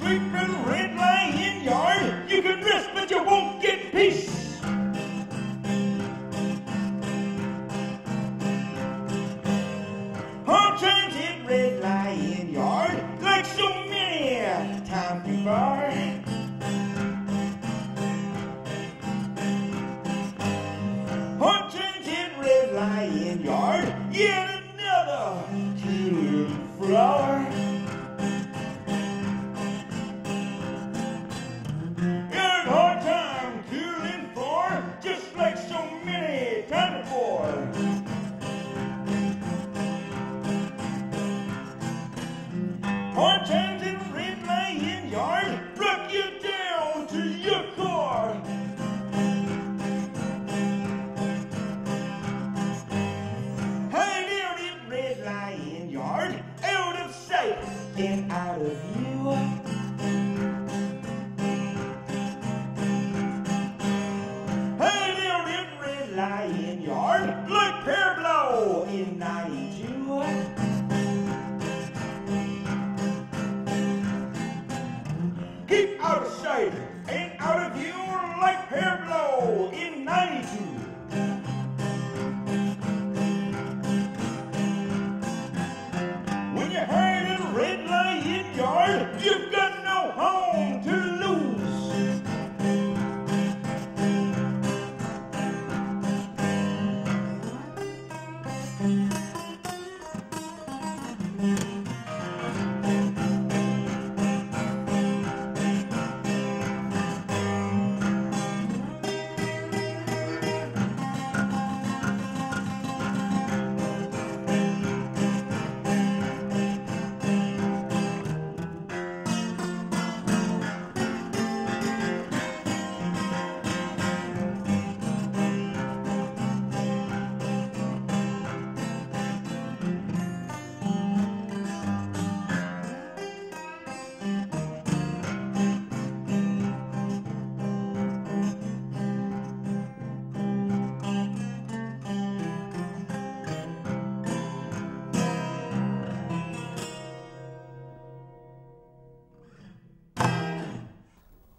sweet little red lion yard. You can rest, but you won't get peace. Hard times in red lion yard, like so many times before. Hard times in red lion yard, yet another killing flower. And hard time killing for, just like so many times before. Hard times in red lion yard, rock you down to your core. Hide out in red lion yard, out of sight and out of view. Hide out in red lion yard, like pear blow in 92. Keep out of sight and out of view like pear blow in 92. When you hide in a red lion yard, you've got no home to lose.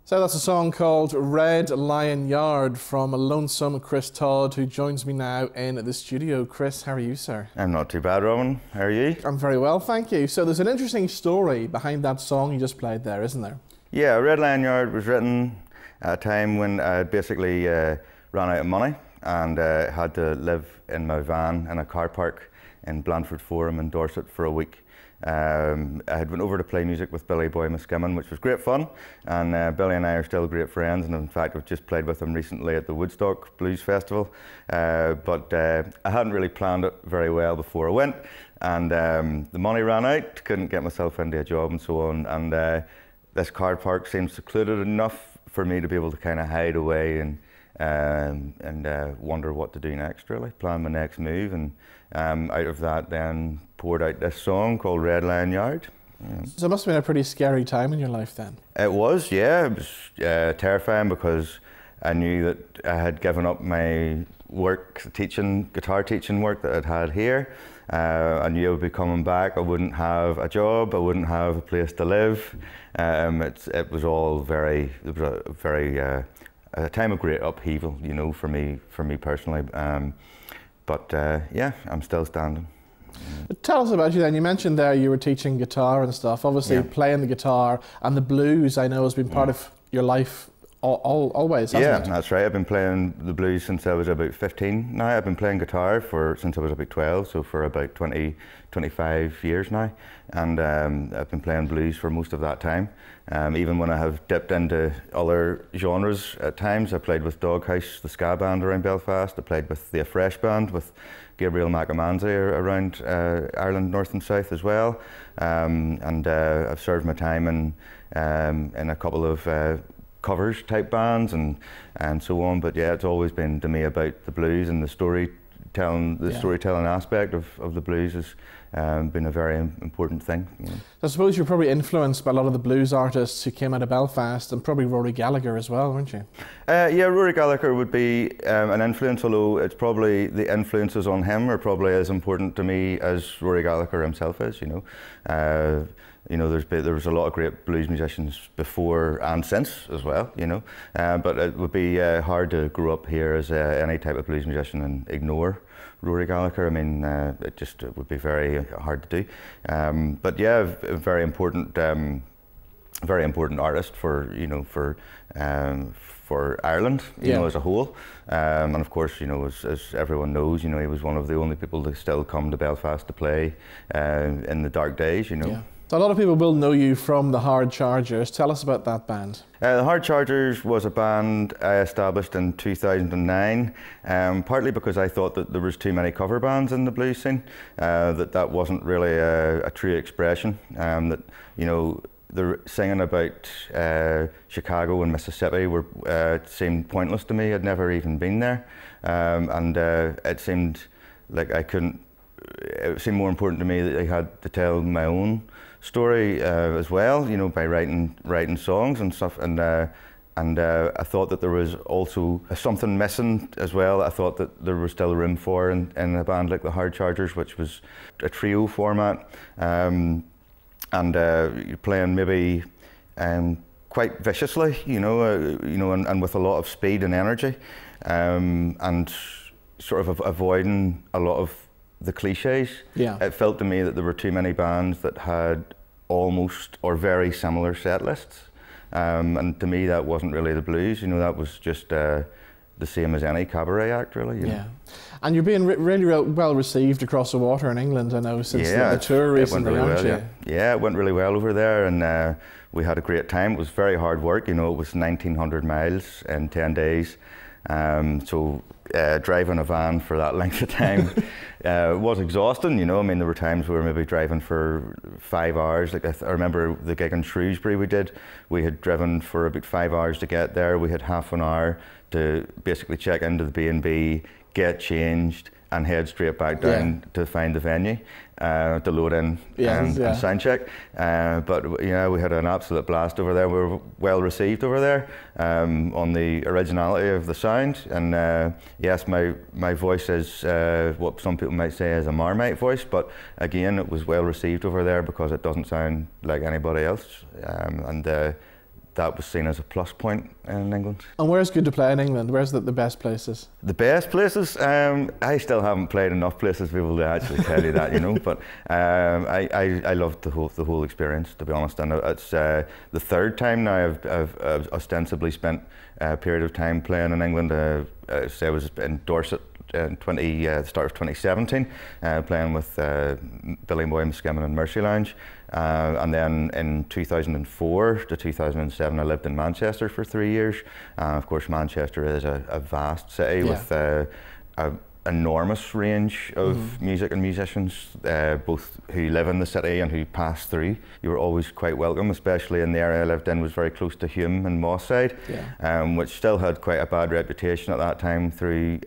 So that's a song called Red Lion Yard from Lonesome Chris Todd, who joins me now in the studio. Chris, how are you, sir? I'm not too bad, Rowan. How are you? I'm very well, thank you. So there's an interesting story behind that song you just played there, isn't there? Yeah, Red Lion Yard was written at a time when I basically ran out of money and had to live in my van in a car park in Blandford Forum in Dorset for a week. I had went over to play music with Billy Boy Muskimmin, which was great fun, and Billy and I are still great friends, and in fact I've just played with him recently at the Woodstock Blues Festival, but I hadn't really planned it very well before I went, and the money ran out, couldn't get myself into a job and so on, and this car park seemed secluded enough for me to be able to kind of hide away and wonder what to do next, really, plan my next move, and out of that then poured out this song called Red Lion Yard. Yeah. So it must have been a pretty scary time in your life then. It was, yeah. It was terrifying because I knew that I had given up my work, guitar teaching work that I'd had here. I knew I would be coming back. I wouldn't have a job. I wouldn't have a place to live. It was all a time of great upheaval, you know, for me personally. But yeah, I'm still standing. Tell us about you then. You mentioned there you were teaching guitar and stuff. Obviously, playing the guitar and the blues, I know, has been part of your life always, hasn't it? Yeah, that's right. I've been playing the blues since I was about 15 now. I've been playing guitar since I was about 12, so for about 25 years now. And I've been playing blues for most of that time. Even when I have dipped into other genres at times, I played with Doghouse, the ska band around Belfast. I played with the Afresh band with Gabriel McAmanzi around Ireland, north and south as well. And I've served my time in a couple of covers type bands and so on. But yeah, it's always been to me about the blues and the storytelling aspect of the blues has been a very important thing. You know. I suppose you're probably influenced by a lot of the blues artists who came out of Belfast, and probably Rory Gallagher as well, weren't you? Yeah, Rory Gallagher would be an influence, although it's probably the influences on him are probably as important to me as Rory Gallagher himself is, you know. you know, there was a lot of great blues musicians before and since as well, you know. But it would be hard to grow up here as any type of blues musician and ignore Rory Gallagher. I mean, it would be very hard to do. But yeah, a very important artist for, you know, for Ireland, you know, as a whole. And of course, you know, as everyone knows, you know, he was one of the only people to still come to Belfast to play in the dark days, you know. Yeah. So a lot of people will know you from the Hard Chargers. Tell us about that band. The Hard Chargers was a band I established in 2009, partly because I thought that there was too many cover bands in the blues scene, that wasn't really a true expression, that, you know, the singing about Chicago and Mississippi seemed pointless to me. I'd never even been there, and it seemed like it seemed more important to me that I had to tell my own story as well, you know, by writing songs and stuff. And I thought that there was also something missing as well. I thought that there was still room for in a band like the Hard Chargers, which was a trio format. And you're playing maybe quite viciously, you know, and with a lot of speed and energy, and sort of avoiding a lot of the cliches. Yeah. It felt to me that there were too many bands that had almost or very similar set lists, and to me that wasn't really the blues. You know, that was just the same as any cabaret act, really. You know? And you're being really well received across the water in England, I know, since the tour recently, aren't you? Yeah, it went really well over there, and we had a great time. It was very hard work, you know, it was 1,900 miles in 10 days. So driving a van for that length of time was exhausting, you know. I mean, there were times we were maybe driving for 5 hours. Like I remember the gig in Shrewsbury we had driven for about 5 hours to get there. We had half an hour to basically check into the B&B, get changed, and head straight back down to find the venue, to load in and sound check. But yeah, we had an absolute blast over there. We were well received over there on the originality of the sound. And yes, my voice is what some people might say is a Marmite voice, but again, it was well received over there because it doesn't sound like anybody else. That was seen as a plus point in England. And where's good to play in England? Where's the best places? The best places? I still haven't played enough places to be able to actually tell you that, you know. But I loved the whole experience, to be honest. And it's the third time now I've ostensibly spent a period of time playing in England. I was in Dorset in the start of 2017, playing with Billy Boy Skimming and Mercy Lounge. And then in 2004 to 2007, I lived in Manchester for 3 years. Of course, Manchester is a vast city with an enormous range of music and musicians, both who live in the city and who pass through. You were always quite welcome, especially in the area I lived in, was very close to Hume and Moss Side, which still had quite a bad reputation at that time through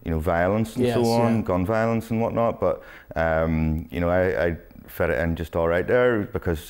you know, violence and so on, gun violence and whatnot. But you know, I fit it in just all right there because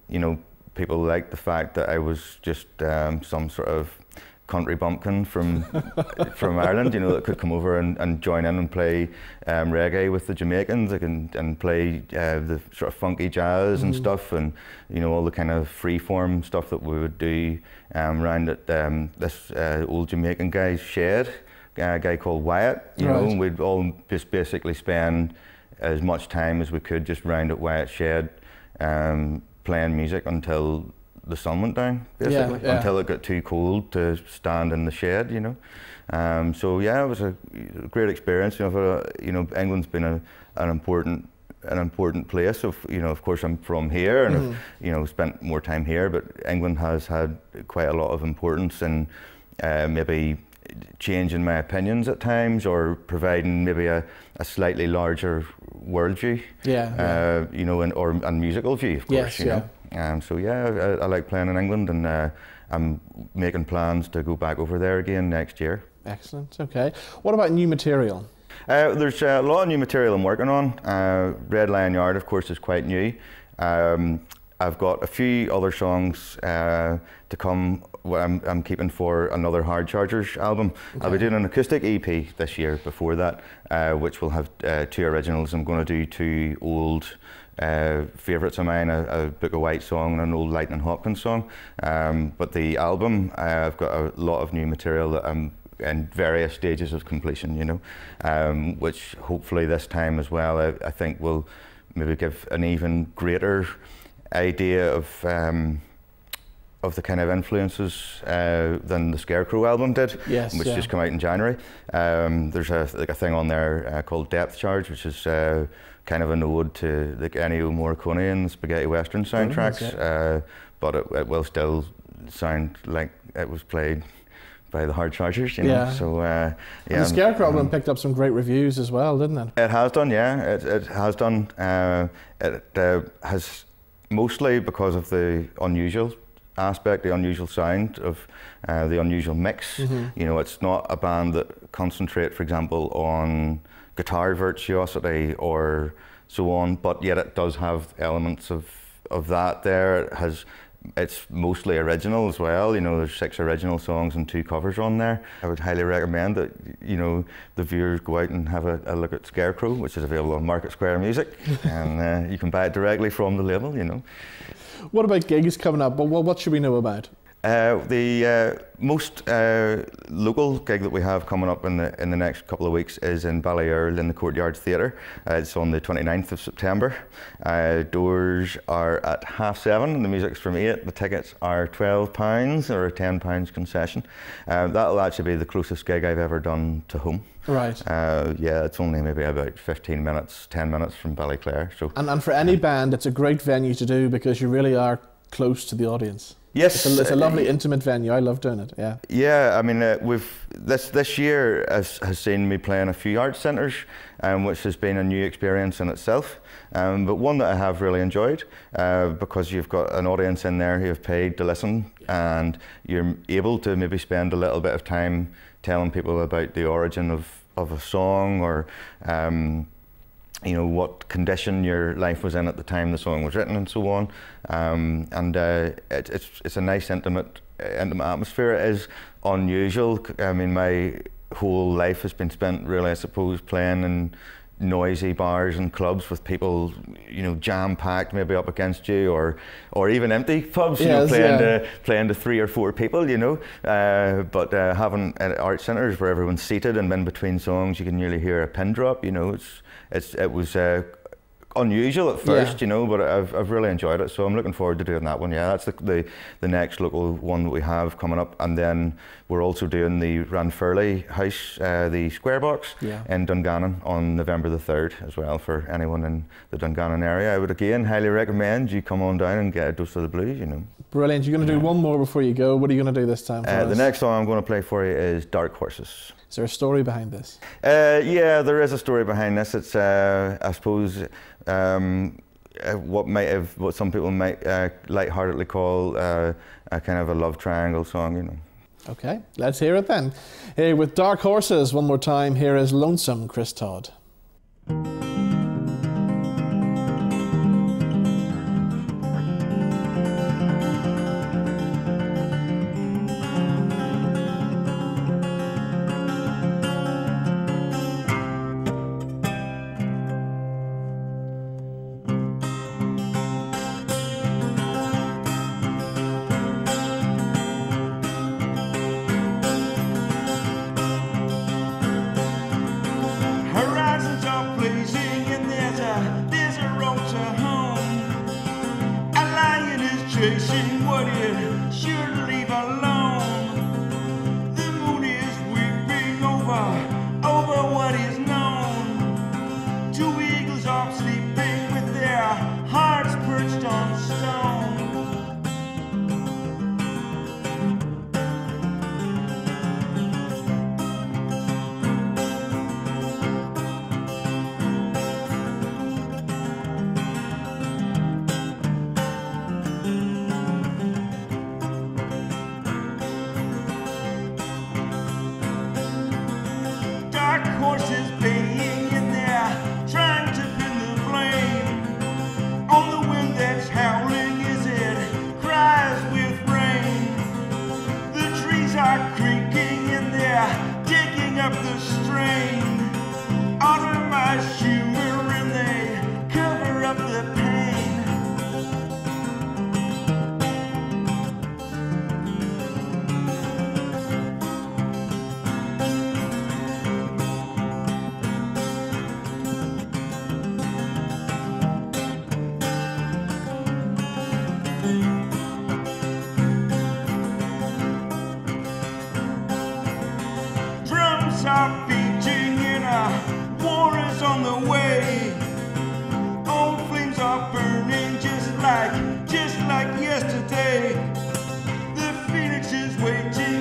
you know, people liked the fact that I was just some sort of country bumpkin from Ireland, you know, that could come over and join in and play reggae with the Jamaicans, and play the sort of funky jazz and stuff, and you know, all the kind of freeform stuff that we would do around at this old Jamaican guy's shed, a guy called Wyatt, you know, and we'd all just basically spend as much time as we could just round at Wyatt's shed, playing music until the sun went down, basically, until it got too cold to stand in the shed, you know. So yeah, it was a great experience. You know, England's been an important place. So you know, of course, I'm from here, and I've, you know, spent more time here. But England has had quite a lot of importance in maybe changing my opinions at times, or providing maybe a slightly larger worldview. You know, and musical view, of course. You know. So yeah, I like playing in England, and I'm making plans to go back over there again next year. Excellent. Okay. What about new material? There's a lot of new material I'm working on. Red Lion Yard, of course, is quite new. I've got a few other songs to come. I'm keeping for another Hard Chargers album. Okay. I'll be doing an acoustic EP this year before that, which will have 2 originals. I'm going to do 2 old favourites of mine, a Book of White song and an old Lightning Hopkins song. But the album, I've got a lot of new material that I'm in various stages of completion, you know, which hopefully this time as well, I think will maybe give an even greater idea of the kind of influences than the Scarecrow album did, which just came out in January. There's a thing on there called Depth Charge, which is kind of an ode to the Ennio Morricone and the Spaghetti Western soundtracks, but it will still sound like it was played by the Hard Chargers, you know. So and the Scarecrow album picked up some great reviews as well, didn't it? It has done, yeah. It has done. It has, mostly because of the unusual aspect, the unusual sound of the unusual mix. You know, it's not a band that concentrate, for example, on guitar virtuosity or so on, but yet it does have elements of that there. It's mostly original as well. You know, there's 6 original songs and 2 covers on there. I would highly recommend that, you know, the viewers go out and have a look at Scarecrow, which is available on Market Square Music, and you can buy it directly from the label, you know. What about gigs coming up? What should we know about? The most local gig that we have coming up in the next couple of weeks is in Ballyearl in the Courtyard Theatre. It's on the 29th of September. Doors are at 7:30 and the music's from 8. The tickets are £12 or a £10 concession. That'll actually be the closest gig I've ever done to home. Right. Yeah, it's only maybe about 15 minutes, 10 minutes from Ballyclare. So. And for any band, it's a great venue to do because you really are close to the audience. Yes, it's a lovely intimate venue. I love doing it. Yeah. Yeah, I mean, this year has seen me play in a few art centres, which has been a new experience in itself. But one that I have really enjoyed because you've got an audience in there who have paid to listen, and you're able to maybe spend a little bit of time telling people about the origin of a song, or you know, what condition your life was in at the time the song was written and so on. It's a nice intimate atmosphere. It is unusual. I mean, my whole life has been spent really, I suppose, playing in noisy bars and clubs with people, you know, jam-packed maybe up against you, or even empty pubs, you know, playing to 3 or 4 people, you know. But having art centres where everyone's seated and in between songs you can nearly hear a pin drop, you know, it was unusual at first, you know, but I've really enjoyed it, so I'm looking forward to doing that one. Yeah, that's the next local one that we have coming up, and then we're also doing the Ranfurly House, the Square Box in Dungannon on November the 3rd as well. For anyone in the Dungannon area, I would again highly recommend you come on down and get a dose of the blues, you know. Brilliant. You're going to do one more before you go. What are you going to do this time for us? The next song I'm going to play for you is Dark Horses. Is there a story behind this? Yeah, there is a story behind this. It's, I suppose, what some people might lightheartedly call a kind of a love triangle song, you know. Okay, let's hear it then. Hey, with Dark Horses, one more time, here is Lonesome, Chris Todd. Chasing what it should leave alone. The moon is weeping over what is known. 2 eagles are sleeping with their hearts perched on stone. hearts are beating and a war is on the way. Old flames are burning just like yesterday. The phoenix is waiting.